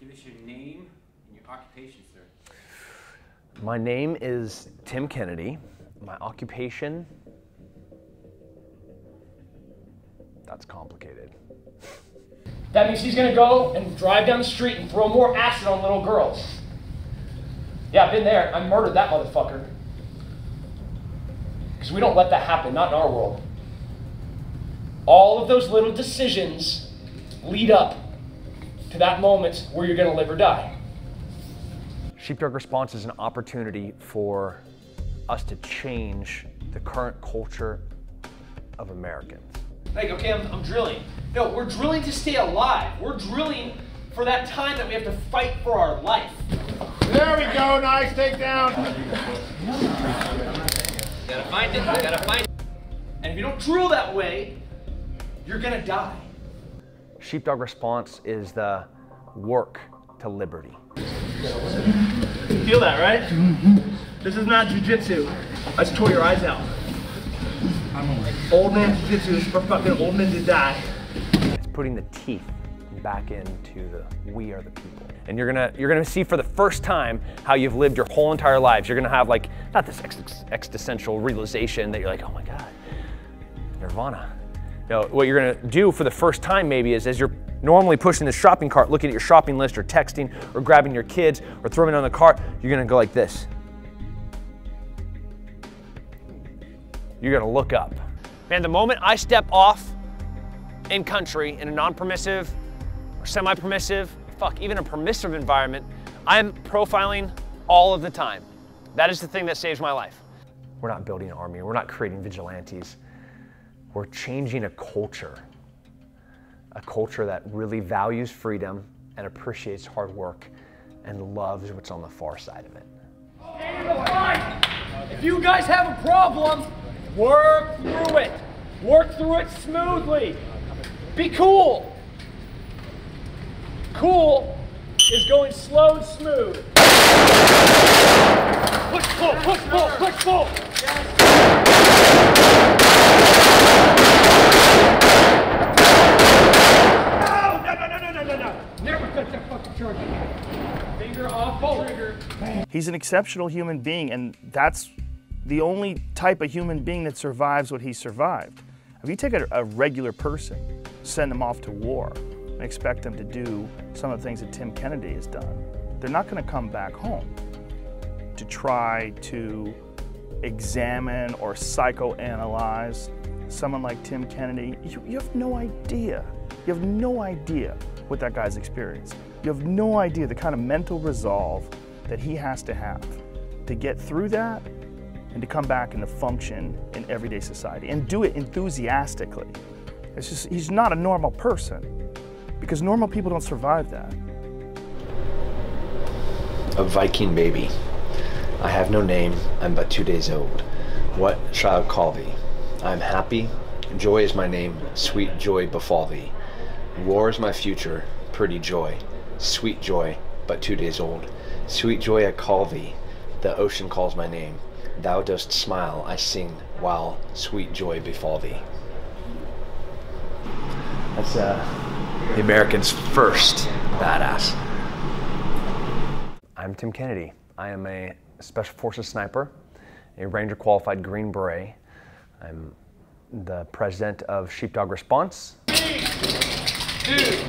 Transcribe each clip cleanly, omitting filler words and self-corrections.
Give us your name and your occupation, sir. My name is Tim Kennedy. My occupation, that's complicated. That means he's gonna go and drive down the street and throw more acid on little girls. Yeah, I've been there. I murdered that motherfucker. Because we don't let that happen, not in our world. All of those little decisions lead up to that moment where you're gonna live or die. Sheepdog Response is an opportunity for us to change the current culture of Americans. Like, okay, I'm drilling. No, we're drilling to stay alive. We're drilling for that time that we have to fight for our life. There we go, nice takedown. Gotta find it, gotta find it. And if you don't drill that way, you're gonna die. Sheepdog Response is the work to liberty. You feel that, right? This is not jujitsu. I just tore your eyes out. Old man jujitsu is for fucking old men to die. It's putting the teeth back into the we are the people. And you're gonna see for the first time how you've lived your whole entire lives. You're gonna have like, not this existential realization that you're like, oh my God, nirvana. No, what you're gonna do for the first time maybe is as you're normally pushing the shopping cart, looking at your shopping list or texting or grabbing your kids or throwing it on the cart, you're gonna go like this. You're gonna look up. Man, the moment I step off in country in a non-permissive or semi-permissive, fuck, even a permissive environment, I'm profiling all of the time. That is the thing that saves my life. We're not building an army, we're not creating vigilantes. We're changing a culture that really values freedom and appreciates hard work and loves what's on the far side of it. If you guys have a problem, work through it. Work through it smoothly. Be cool. Cool is going slow and smooth. Push, pull, push, pull, push, pull. No. Never touch that fucking charger. Finger off the trigger. He's an exceptional human being, and that's the only type of human being that survives what he survived. If you take a regular person, send them off to war, and expect them to do some of the things that Tim Kennedy has done, they're not going to come back home to try to examine or psychoanalyze someone like Tim Kennedy. You have no idea. You have no idea what that guy's experienced. You have no idea the kind of mental resolve that he has to get through that and to come back and to function in everyday society and do it enthusiastically. It's just, he's not a normal person because normal people don't survive that. A Viking baby. I have no name, I'm but 2 days old. What shall I call thee? I am happy, joy is my name, sweet joy befall thee. War is my future, pretty joy, sweet joy, but 2 days old. Sweet joy I call thee, the ocean calls my name. Thou dost smile, I sing, while sweet joy befall thee. That's the American's first badass. I'm Tim Kennedy. I am a Special Forces sniper, a Ranger qualified Green Beret. I'm the president of Sheepdog Response. Dude,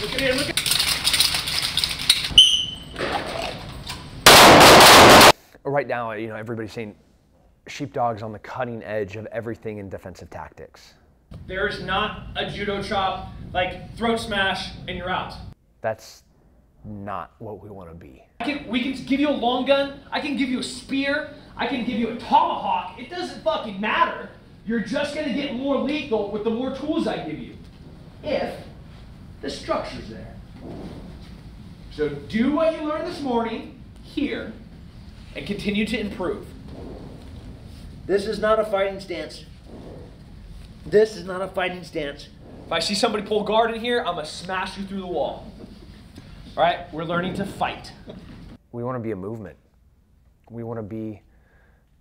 look at him, look at Right now, everybody's saying Sheepdog's on the cutting edge of everything in defensive tactics. There's not a judo chop, like throat smash, and you're out. That's not what we want to be. We can give you a long gun, I can give you a spear, I can give you a tomahawk. It doesn't fucking matter. You're just gonna get more lethal with the more tools I give you. If the structure's there. So do what you learned this morning here and continue to improve. This is not a fighting stance. This is not a fighting stance. If I see somebody pull guard in here, I'm gonna smash you through the wall. All right, we're learning to fight. We want to be a movement. We want to be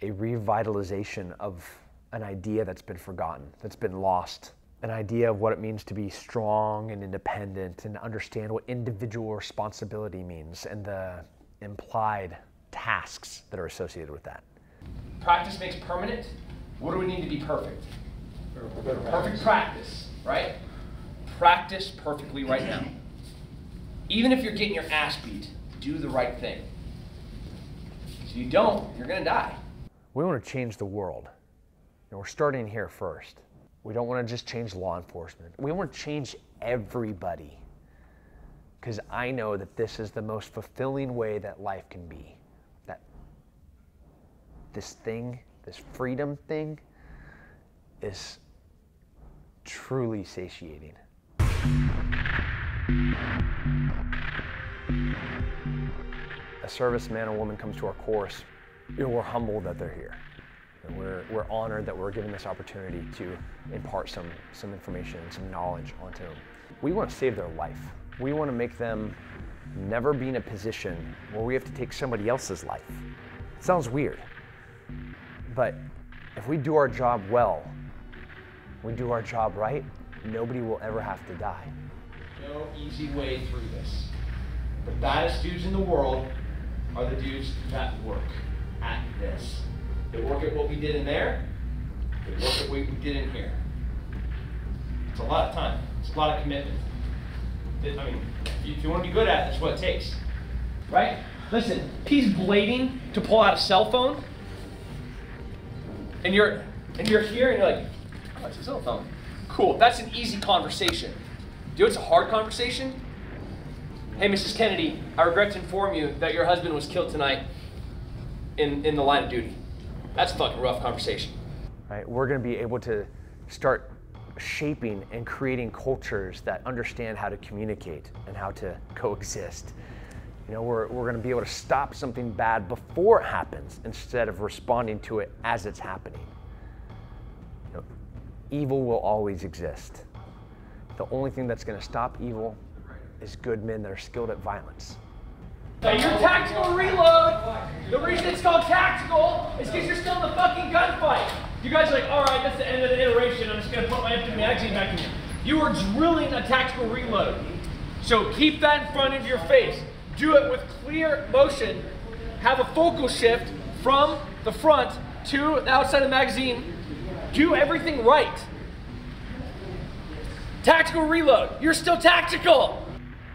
a revitalization of an idea that's been forgotten, that's been lost an idea of what it means to be strong and independent and understand what individual responsibility means and the implied tasks that are associated with that. Practice makes permanent. What do we need to be perfect? Perfect practice, right? Practice perfectly right now. Even if you're getting your ass beat, do the right thing. If you don't, you're gonna die. We want to change the world. And we're starting here first. We don't want to just change law enforcement. We want to change everybody. Because I know that this is the most fulfilling way that life can be. That this thing, this freedom thing, is truly satiating. A serviceman or woman comes to our course, we're humbled that they're here. And we're honored that we're given this opportunity to impart some information and some knowledge onto them. We want to save their life. We want to make them never be in a position where we have to take somebody else's life. It sounds weird, but if we do our job well, we do our job right, nobody will ever have to die. No easy way through this. The baddest dudes in the world are the dudes that work at this. They work at what we did in there, they work at what we did in here. It's a lot of time, it's a lot of commitment. I mean, if you want to be good at it, that's what it takes. Right? Listen, he's blading to pull out a cell phone, and you're here and you're like, oh, it's a cell phone. Cool, that's an easy conversation. Do you know it's a hard conversation? Hey, Mrs. Kennedy, I regret to inform you that your husband was killed tonight in the line of duty. That's a fucking rough conversation. Right? We're going to be able to start shaping and creating cultures that understand how to communicate and how to coexist. You know, we're going to be able to stop something bad before it happens instead of responding to it as it's happening. You know, evil will always exist. The only thing that's going to stop evil is good men that are skilled at violence. Now your tactical reload, the reason it's called tactical is because you're still in the fucking gunfight. You guys are like, all right, that's the end of the iteration. I'm just going to put my empty magazine back in here. You are drilling a tactical reload. So keep that in front of your face. Do it with clear motion. Have a focal shift from the front to the outside of the magazine. Do everything right. Tactical reload. You're still tactical.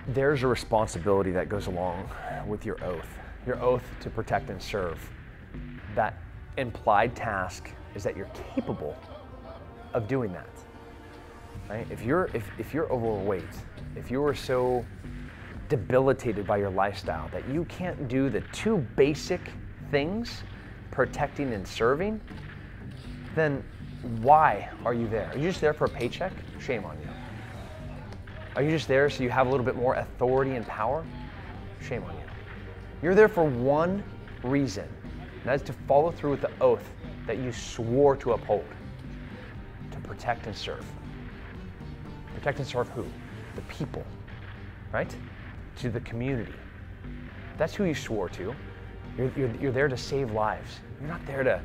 There's a responsibility that goes along with your oath to protect and serve. That implied task is that you're capable of doing that. Right? If you're overweight, if you are so debilitated by your lifestyle that you can't do the two basic things, protecting and serving, then why are you there? Are you just there for a paycheck? Shame on you. Are you just there so you have a little bit more authority and power? Shame on you. You're there for one reason, and that is to follow through with the oath that you swore to uphold, to protect and serve. Protect and serve who? The people, right? To the community. That's who you swore to. You're there to save lives. You're not there to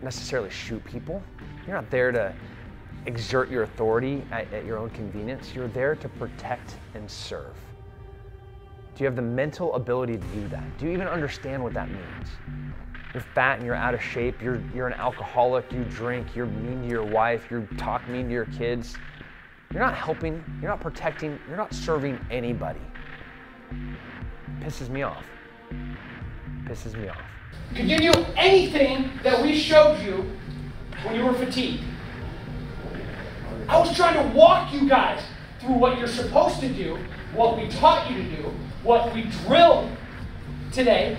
necessarily shoot people. You're not there to exert your authority at your own convenience. You're there to protect and serve. Do you have the mental ability to do that? Do you even understand what that means? You're fat and you're out of shape, you're an alcoholic, you drink, you're mean to your wife, you talk mean to your kids. You're not helping, you're not protecting, you're not serving anybody. It pisses me off. It pisses me off. Could give you anything that we showed you when you were fatigued. I was trying to walk you guys through what you're supposed to do, what we taught you to do, what we drilled today,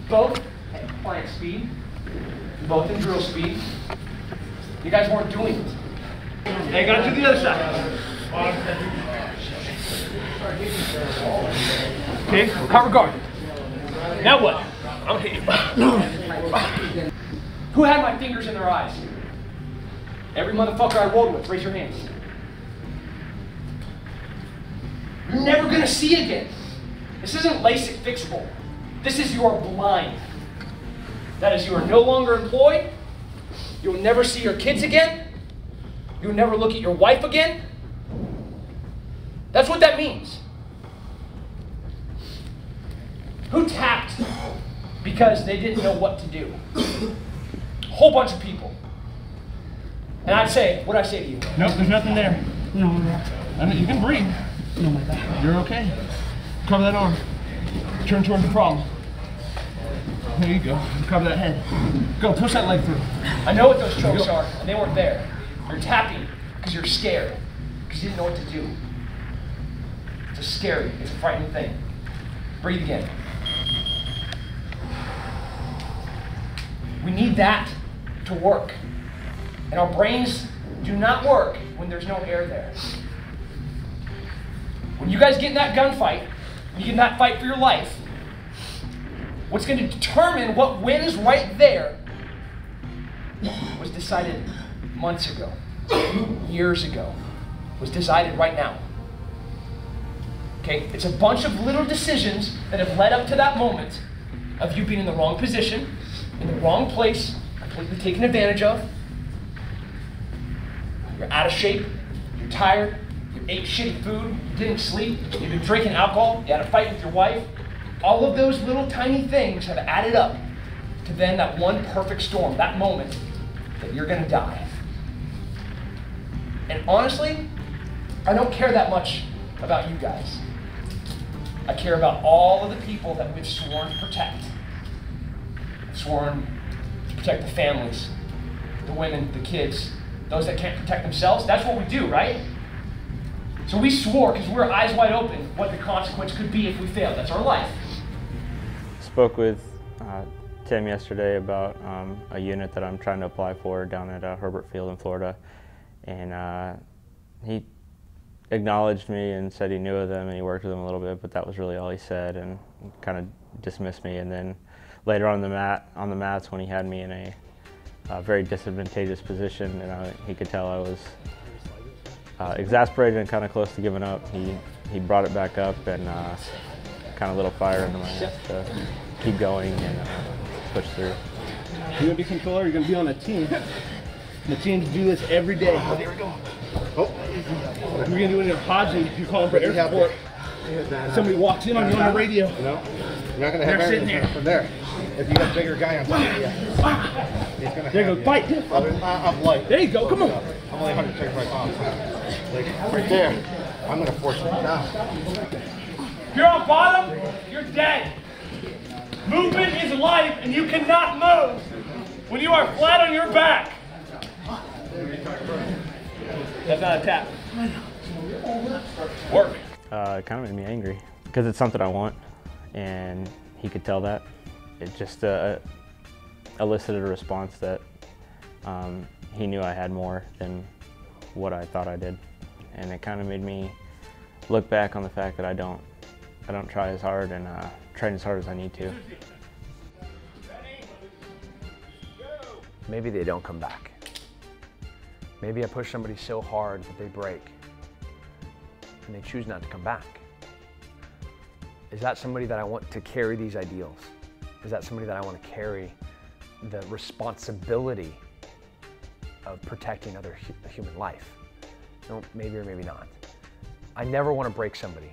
both at client speed, both in drill speed. You guys weren't doing it. Hang on to the other side. Okay, cover guard. Now what? I'm gonna hit you. Who had my fingers in their eyes? Every motherfucker I rolled with, raise your hands. You're never gonna see again. This isn't LASIK fixable. This is you are blind. That is, you are no longer employed. You'll never see your kids again. You'll never look at your wife again? That's what that means. Who tapped because they didn't know what to do? A whole bunch of people. And I'd say, what'd I say to you? Nope, there's nothing there. No, I mean, you can breathe. No, my back. You're okay. Cover that arm. Turn towards the problem. There you go. Cover that head. Go, push that leg through. I know what those chokes are, and they weren't there. You're tapping because you're scared, because you didn't know what to do. It's a scary, it's a frightening thing. Breathe again. We need that to work. And our brains do not work when there's no air there. When you guys get in that gunfight, when you get in that fight for your life, what's going to determine what wins right there was decided months ago, years ago, was decided right now. Okay, it's a bunch of little decisions that have led up to that moment of you being in the wrong position, in the wrong place, completely taken advantage of. You're out of shape, you're tired, you ate shitty food, you didn't sleep, you've been drinking alcohol, you had a fight with your wife. All of those little tiny things have added up to then that one perfect storm, that moment that you're gonna die. And honestly, I don't care that much about you guys. I care about all of the people that we've sworn to protect. Sworn to protect the families, the women, the kids, those that can't protect themselves. That's what we do, right? So we swore, because we're eyes wide open, what the consequence could be if we failed. That's our life. Spoke with Tim yesterday about a unit that I'm trying to apply for down at Herbert Field in Florida, and he acknowledged me and said he knew of them and he worked with them a little bit, but that was really all he said, and kind of dismissed me. And then later on the mats, when he had me in a very disadvantageous position, and he could tell I was exasperated and kind of close to giving up, he brought it back up and kind of lit a fire into my ass to keep going and push through. You're going to be controller, you're going to be on a team. The teams do this every day. Oh, there we go. Oh. You're going to do it in a Hodgson, you're calling for air support. Somebody walks in on you on the radio. No, you're not going to have anything from there. If you got a bigger guy on top of you, he's going to there you go, fight. I'm light. There you go, come on. I'm only 135 pounds. Like, right there, I'm going to force it down. If you're on bottom, you're dead. Movement is life, and you cannot move when you are flat on your back. That's not a tap. Work. It kind of made me angry because it's something I want, and he could tell that. It just elicited a response that he knew I had more than what I thought I did, and it kind of made me look back on the fact that I don't try as hard and train as hard as I need to. Maybe they don't come back. Maybe I push somebody so hard that they break and they choose not to come back. Is that somebody that I want to carry these ideals? Is that somebody that I want to carry the responsibility of protecting other human life? No, maybe or maybe not. I never want to break somebody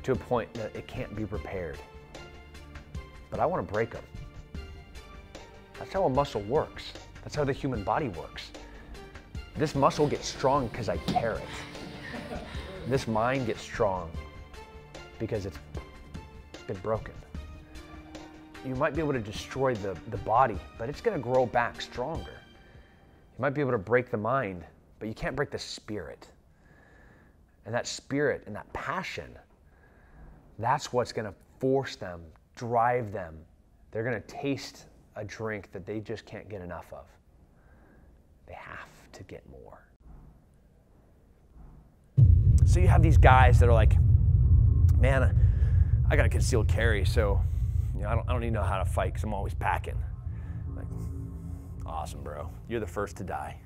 to a point that it can't be repaired. But I want to break them. That's how a muscle works. That's how the human body works. This muscle gets strong because I tear it. This mind gets strong because it's been broken. You might be able to destroy the body, but it's going to grow back stronger. You might be able to break the mind, but you can't break the spirit. And that spirit and that passion, that's what's going to force them, drive them. They're going to taste a drink that they just can't get enough of. They have to get more. So you have these guys that are like, man, I got a concealed carry, so I don't even know how to fight because I'm always packing. Like, awesome, bro. You're the first to die.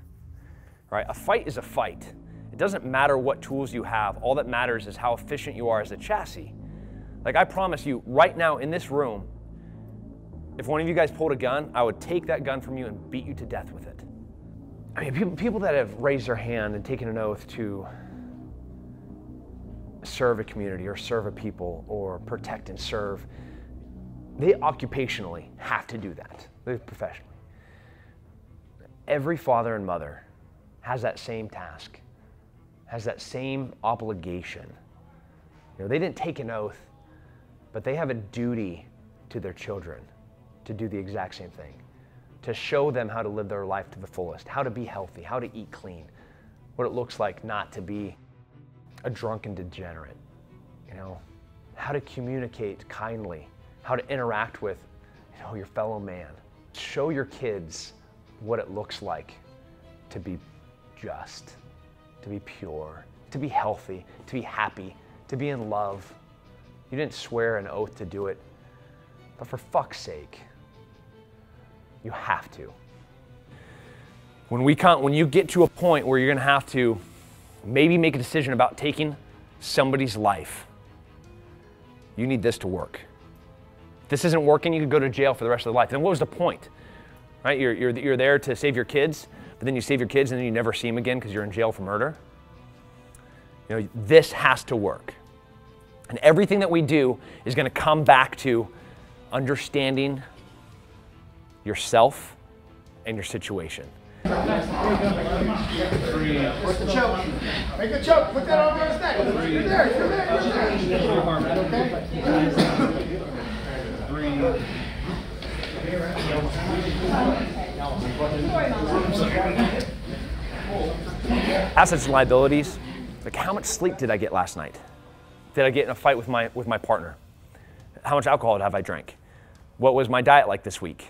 Right? A fight is a fight. It doesn't matter what tools you have. All that matters is how efficient you are as a chassis. Like, I promise you, right now in this room, if one of you guys pulled a gun, I would take that gun from you and beat you to death with it. I mean, people that have raised their hand and taken an oath to serve a community or serve a people or protect and serve, they occupationally have to do that. They're professionally. Every father and mother has that same task, has that same obligation. You know, they didn't take an oath, but they have a duty to their children to do the exact same thing, to show them how to live their life to the fullest, how to be healthy, how to eat clean, what it looks like not to be a drunken degenerate, you know, how to communicate kindly, how to interact with, you know, your fellow man. Show your kids what it looks like to be just, to be pure, to be healthy, to be happy, to be in love. You didn't swear an oath to do it, but for fuck's sake, you have to. When you get to a point where you're gonna have to maybe make a decision about taking somebody's life, you need this to work. If this isn't working, you could go to jail for the rest of their life. Then what was the point? Right? You're there to save your kids, but then you save your kids and then you never see them again because you're in jail for murder. You know, this has to work. And everything that we do is going to come back to understanding yourself and your situation. What's the choke? Make a choke. Put that over his neck. You're there. You're there. Assets and liabilities. Like, how much sleep did I get last night? Did I get in a fight with my partner? How much alcohol have I drank? What was my diet like this week?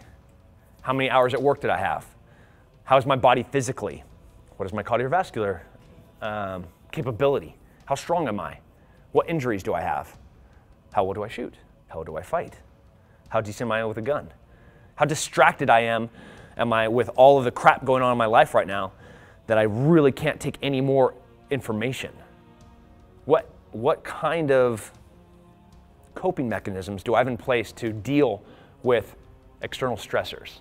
How many hours at work did I have? How is my body physically? What is my cardiovascular capability? How strong am I? What injuries do I have? How well do I shoot? How well do I fight? How decent am I with a gun? How distracted am I with all of the crap going on in my life right now that I really can't take any more information? What kind of coping mechanisms do I have in place to deal with external stressors?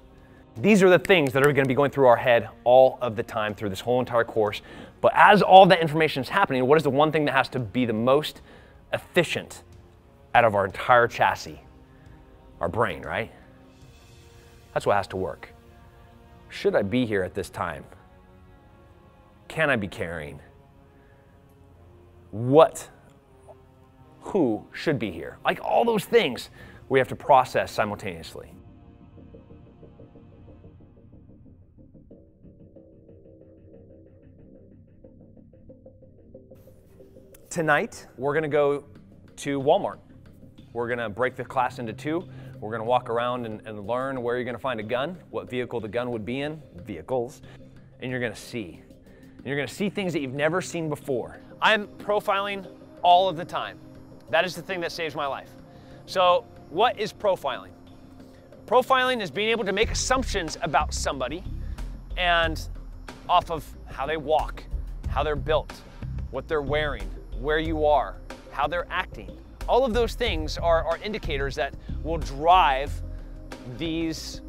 These are the things that are going to be going through our head all of the time through this whole entire course. But as all that information is happening, what is the one thing that has to be the most efficient out of our entire chassis? Our brain, right? That's what has to work. Should I be here at this time? Can I be carrying? Who should be here? Like, all those things we have to process simultaneously. Tonight, we're gonna go to Walmart. We're gonna break the class into two. We're gonna walk around and learn where you're gonna find a gun, what vehicle the gun would be in, vehicles, and you're gonna see. And you're gonna see things that you've never seen before. I'm profiling all of the time. That is the thing that saves my life. So what is profiling? Profiling is being able to make assumptions about somebody and off of how they walk, how they're built, what they're wearing, where you are, how they're acting. All of those things are indicators that will drive these,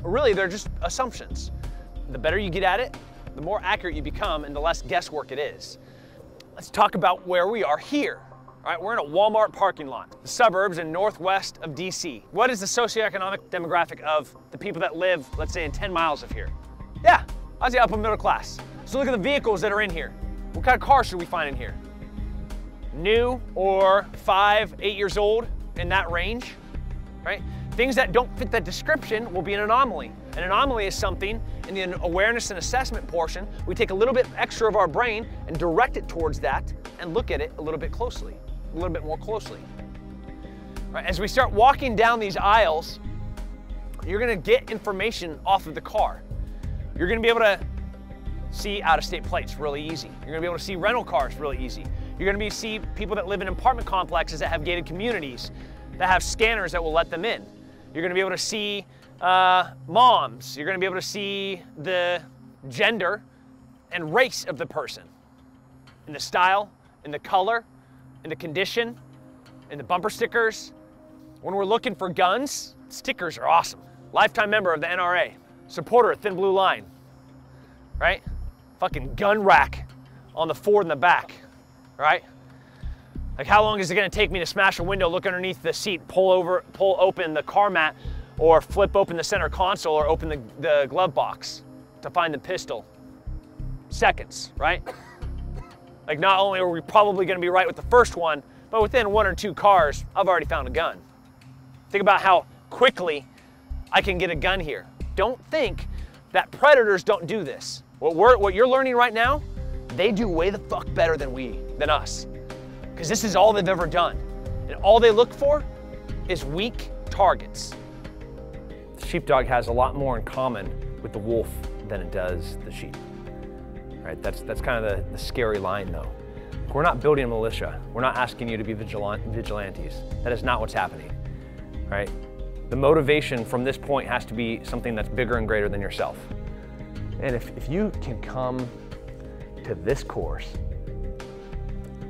really they're just assumptions. The better you get at it, the more accurate you become and the less guesswork it is. Let's talk about where we are here. All right, we're in a Walmart parking lot, the suburbs in northwest of DC. What is the socioeconomic demographic of the people that live, let's say, in 10 miles of here? Yeah, I'd say upper middle class. So look at the vehicles that are in here. What kind of cars should we find in here? New or 5, 8 years old, in that range, right? Things that don't fit that description will be an anomaly. An anomaly is something in the awareness and assessment portion, we take a little bit extra of our brain and direct it towards that and look at it a little bit closely, a little bit more closely. Right, as we start walking down these aisles, you're gonna get information off of the car. You're gonna be able to see out-of-state plates really easy. You're gonna be able to see rental cars really easy. You're gonna see people that live in apartment complexes that have gated communities, that have scanners that will let them in. You're gonna be able to see moms. You're gonna be able to see the gender and race of the person, in the style, in the color, in the condition, in the bumper stickers. When we're looking for guns, stickers are awesome. Lifetime member of the NRA, supporter of Thin Blue Line, right? Fucking gun rack on the Ford in the back, right? Like how long is it gonna take me to smash a window, look underneath the seat, pull open the car mat, or flip open the center console or open the glove box to find the pistol? Seconds, right? Like not only are we probably gonna be right with the first one, but within 1 or 2 cars, I've already found a gun. Think about how quickly I can get a gun here. Don't think that predators don't do this. What you're learning right now, they do way the fuck better than us. Because this is all they've ever done. And all they look for is weak targets. The sheepdog has a lot more in common with the wolf than it does the sheep. Right? That's kind of the scary line though. We're not building a militia. We're not asking you to be vigilantes. That is not what's happening, right? The motivation from this point has to be something that's bigger and greater than yourself. And if you can come to this course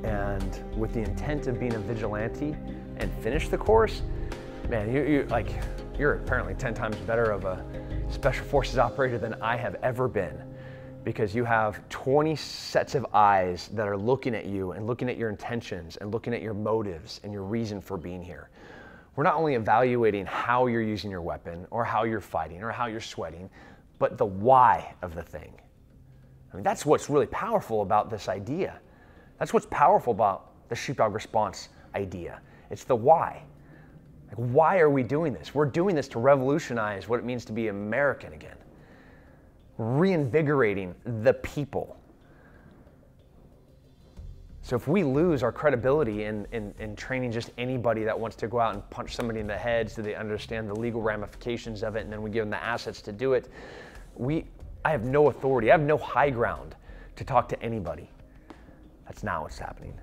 and with the intent of being a vigilante and finish the course, man, you're apparently 10 times better of a special forces operator than I have ever been, because you have 20 sets of eyes that are looking at you and looking at your intentions and looking at your motives and your reason for being here. We're not only evaluating how you're using your weapon or how you're fighting or how you're sweating, but the why of the thing. I mean, that's what's really powerful about this idea. That's what's powerful about the sheepdog response idea. It's the why. Like, why are we doing this? We're doing this to revolutionize what it means to be American again. Reinvigorating the people. So if we lose our credibility in training just anybody that wants to go out and punch somebody in the head so they understand the legal ramifications of it, and then we give them the assets to do it, I have no authority. I have no high ground to talk to anybody. That's not what's happening.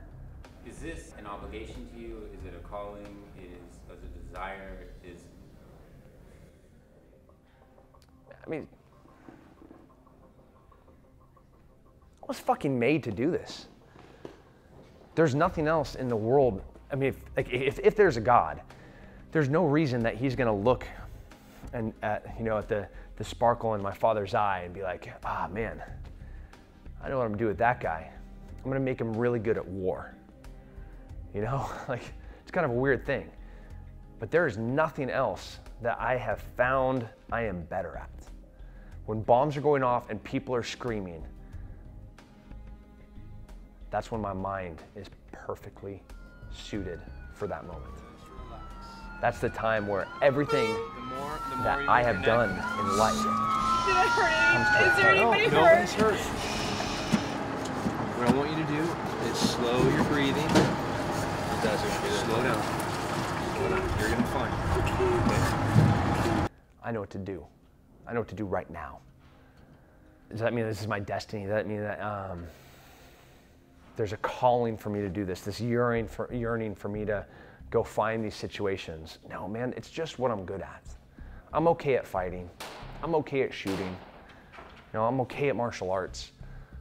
Is this an obligation to you? Is it a calling? Is it a desire? I mean, I was fucking made to do this. There's nothing else in the world. I mean, if there's a God, there's no reason that he's gonna look at the sparkle in my Father's eye and be like, ah, man, I know what I'm gonna do with that guy. I'm gonna make him really good at war. You know, like, it's kind of a weird thing. But there is nothing else that I have found I am better at. When bombs are going off and people are screaming, that's when my mind is perfectly suited for that moment. That's the time where everything that I have done in life comes to a head. Is there anybody hurt? Nobody's hurt. What I want you to do is slow your breathing. Slow down. You're gonna find it. Okay? I know what to do. I know what to do right now. Does that mean this is my destiny? Does that mean that there's a calling for me to do this yearning for me to go find these situations? No, man, it's just what I'm good at. I'm okay at fighting. I'm okay at shooting. You know, I'm okay at martial arts.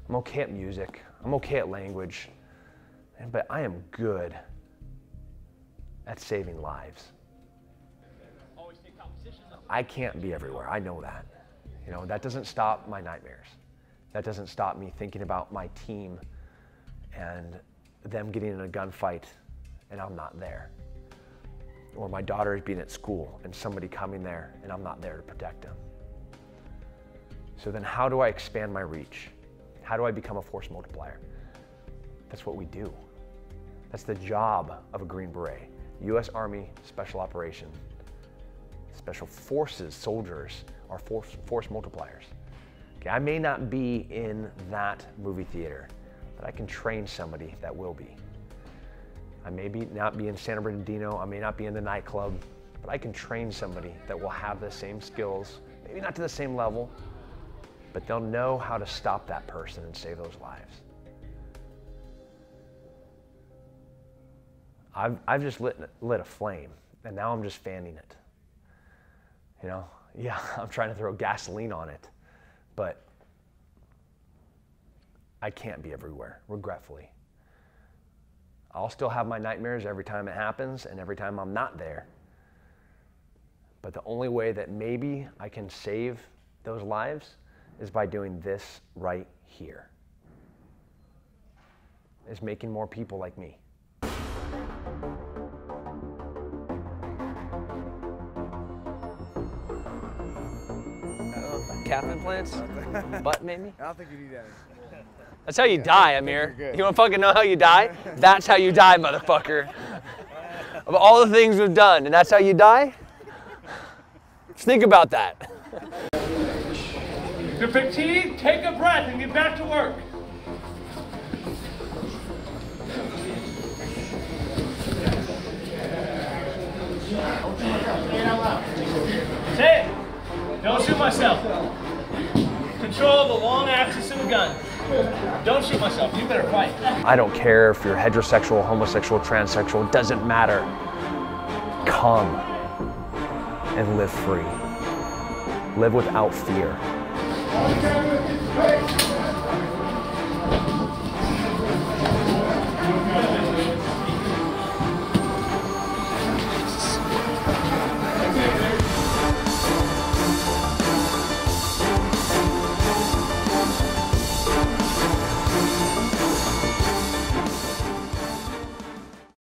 I'm okay at music. I'm okay at language. But I am good at saving lives. I can't be everywhere. I know that. You know, that doesn't stop my nightmares. That doesn't stop me thinking about my team and them getting in a gunfight and I'm not there. Or my daughter is being at school and somebody coming there and I'm not there to protect them. So then how do I expand my reach? How do I become a force multiplier? That's what we do. That's the job of a Green Beret. U.S. Army Special Operation. Special Forces soldiers are force multipliers. Okay, I may not be in that movie theater, but I can train somebody that will be. I may not be in San Bernardino, I may not be in the nightclub, but I can train somebody that will have the same skills, maybe not to the same level, but they'll know how to stop that person and save those lives. I've just lit a flame, and now I'm just fanning it. You know, yeah, I'm trying to throw gasoline on it, but I can't be everywhere, regretfully. I'll still have my nightmares every time it happens and every time I'm not there. But the only way that maybe I can save those lives is by doing this right here. Is making more people like me. Calf implants? Butt maybe? I don't think you need any. That's how you die, Amir. You wanna fucking know how you die? That's how you die, motherfucker. Of all the things we've done, and that's how you die? Just think about that. If you're fatigued, take a breath and get back to work. Say it. Don't shoot myself. Control the long axis of the gun. Don't shoot myself. You better fight. I don't care if you're heterosexual, homosexual, transsexual, it doesn't matter. Come and live free. Live without fear.